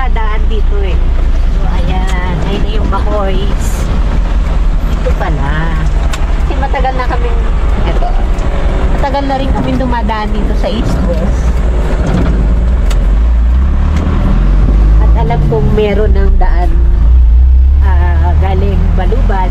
nakadaan dito eh. So, ayan. Ayun na yung Makoys. Ito pala. Kasi matagal na kaming, eto. Matagal na rin kaming dumadaan dito sa East West. At alam kong meron ng daan galing Balubad.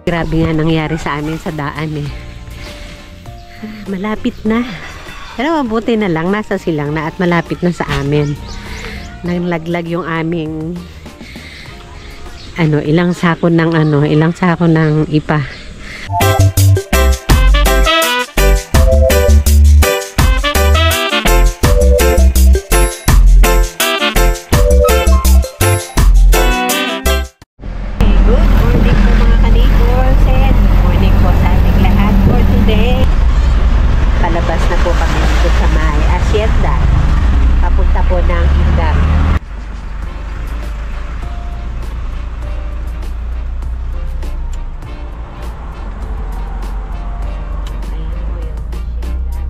Grabe nga nangyari sa amin sa daan eh. Malapit na. Pero mabuti na lang, nasa silang na at malapit na sa amin. Nanglaglag yung aming ilang sako ng ipa. Palabas na po kami dito sa may Hacienda. Papunta po ng Indang. Ayan po yung Hacienda.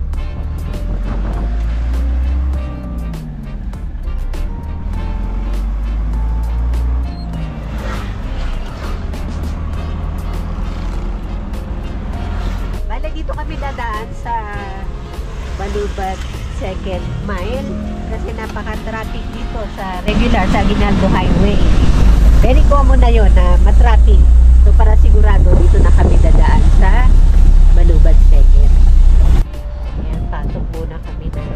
Bale, dito kami dadaan sa Balubad 2nd mile kasi napaka-traffic dito sa regular sa Aguinaldo Highway. Very common na yun na matraffic. So para sigurado dito na kami dadaan sa Balubad 2nd. Ayan, pasok muna kami ng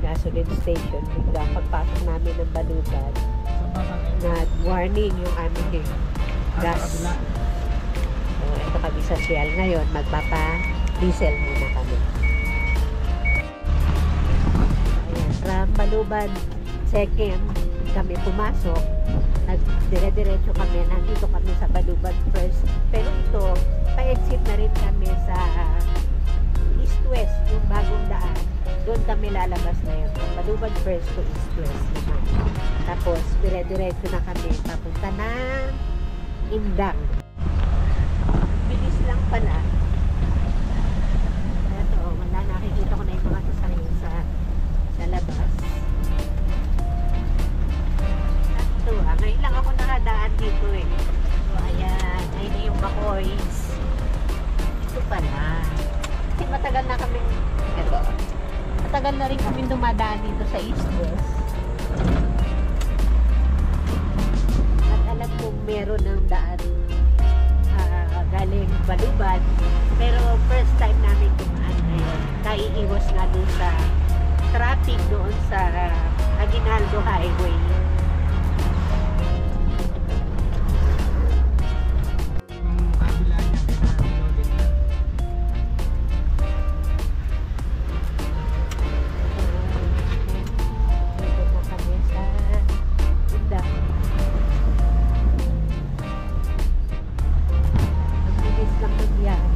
gasoline station. Biglang pagpasok namin ng Balubad, nag-warning yung aming gas. So ito kami sa Shell ngayon, magpapa-diesel muna kami. From Balubad 2nd kami pumasok, nagdire-diretso kami, nandito kami sa Balubad 1st, pero ito pa-exit na rin kami sa East-West, yung bagong daan. Doon kami lalabas na yun, from Balubad 1st to East-West naman. Tapos dire-diretso na kami papunta ng Indang. Bilis lang pala. Ito, wala, nakikita ko na yung mga sasakyan sa labas. Ito, ngayon lang ako nakadaan dito eh. So, ayan. Ayun na yung Makoys. Ito pala. Kasi matagal na kaming, eto. Matagal na rin kaming dumadaan dito sa East West. At alam kong meron ng daan galing Balubad. Pero first time namin dumaan ngayon. Naiiwas nga dun sa traffic doon sa Aguinaldo Highway. Dito na kami sa Indang. Ang bilis lang magbiyahe.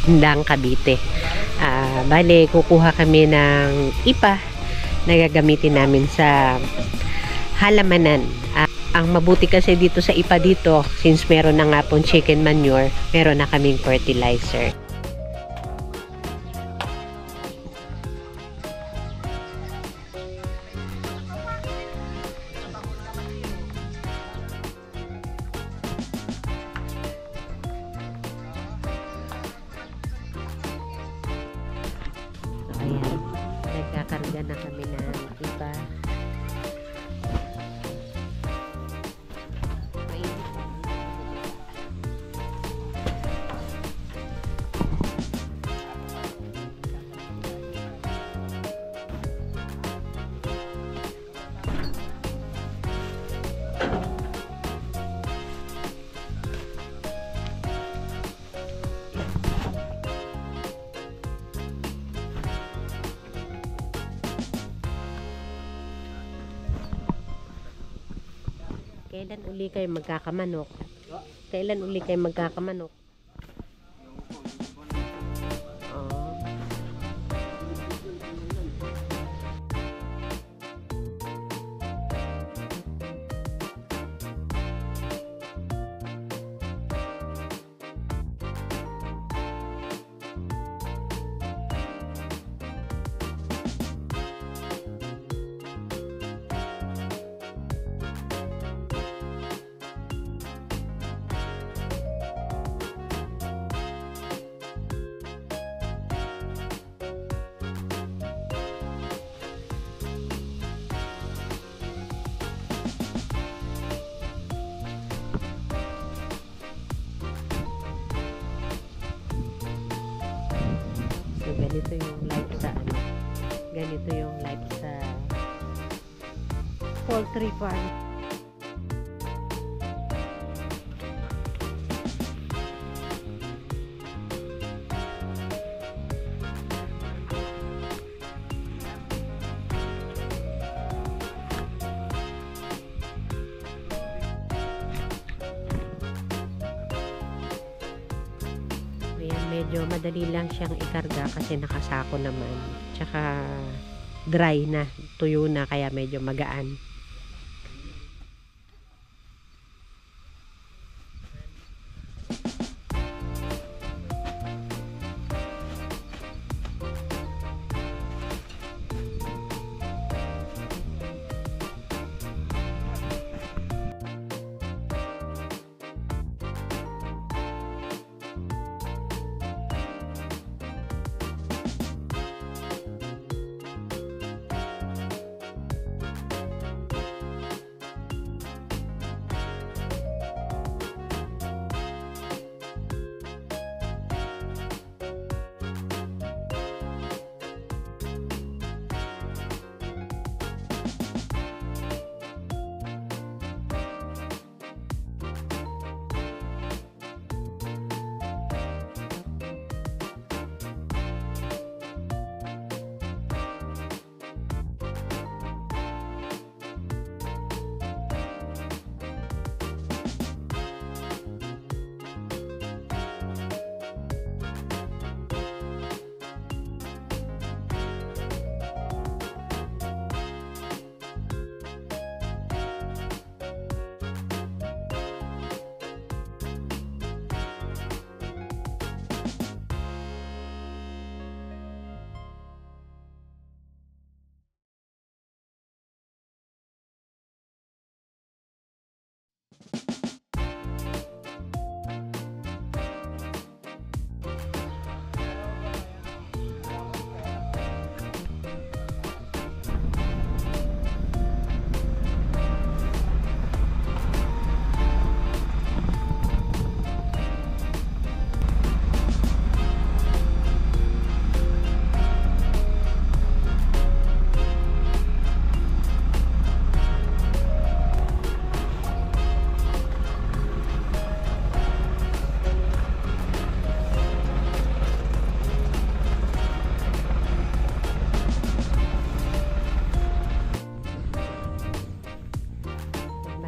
Indang, Cavite. Bale, kukuha kami ng ipa na gagamitin namin sa halamanan. Ang mabuti kasi dito sa ipa dito, since meron na nga pong chicken manure, meron na kaming fertilizer. Lalagyan na kami ng iba. Kailan uli kayo magkakamanok? Kailan uli kayo magkakamanok? Oh. So, ganito yung life sa ano. Ganito yung life sa poultry farm. Medyo madali lang siyang ikarga kasi nakasako naman. Tsaka dry na, tuyo na kaya medyo magaan.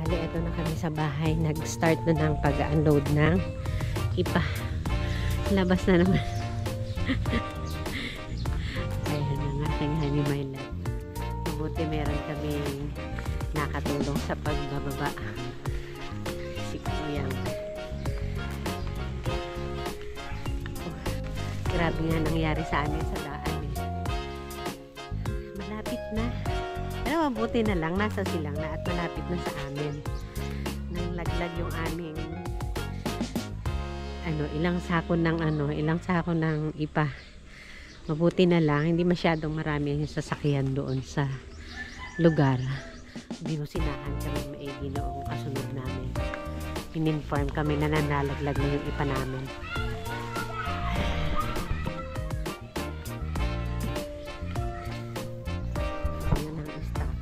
Ito na kami sa bahay. Nag-start na ng pag-unload ng ipa. Labas na naman. Ayan ang aking honey my love. Mabuti meron kami nakatulong sa pagbababa. Si Kuyang. Oh, grabe nga nangyari sa amin sa daan eh. Malapit na. Pero mabuti na lang, nasa silang na at malapit na sa amin. Nang laglag yung aming ilang sako ng ipa. Mabuti na lang, hindi masyadong marami yung sasakyan doon sa lugar. Binusinahan kami maigi noong kasunod namin. In-inform kami na nanalaglag na yung ipa namin. Ayan ang stock.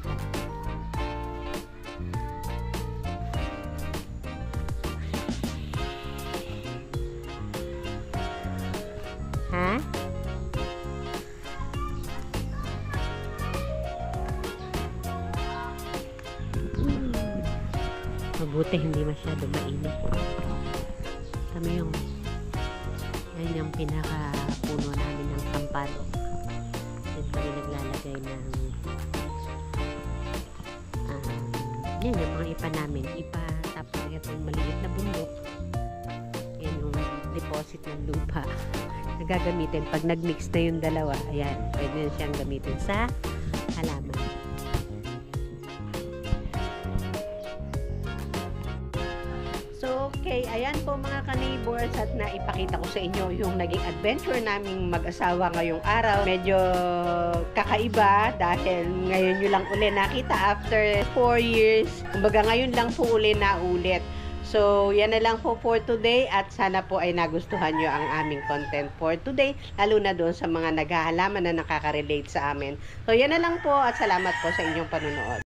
Ha? Mabuti hindi masyado mainit. Kami yung yan yung pinaka puno namin ng sampalok. Yan kami naglalagay ng yan yung mga ipa namin. Ipa, tapos ito yung maliit na bundok. Yan yung deposit ng lupa. Nagagamitin pag nagmix na yung dalawa. Ayan, pwede na siyang gamitin sa halaman. So, okay, ayan po mga ka-neighbors at naipakita ko sa inyo yung naging adventure naming mag-asawa ngayong araw. Medyo kakaiba dahil ngayon nyo lang uli nakita after 4 years. Kumbaga ngayon lang po uli na ulit. So, yan na lang po for today at sana po ay nagustuhan nyo ang aming content for today, lalo na doon sa mga naghahalaman na nakaka-relate sa amin. So, yan na lang po at salamat po sa inyong panunood.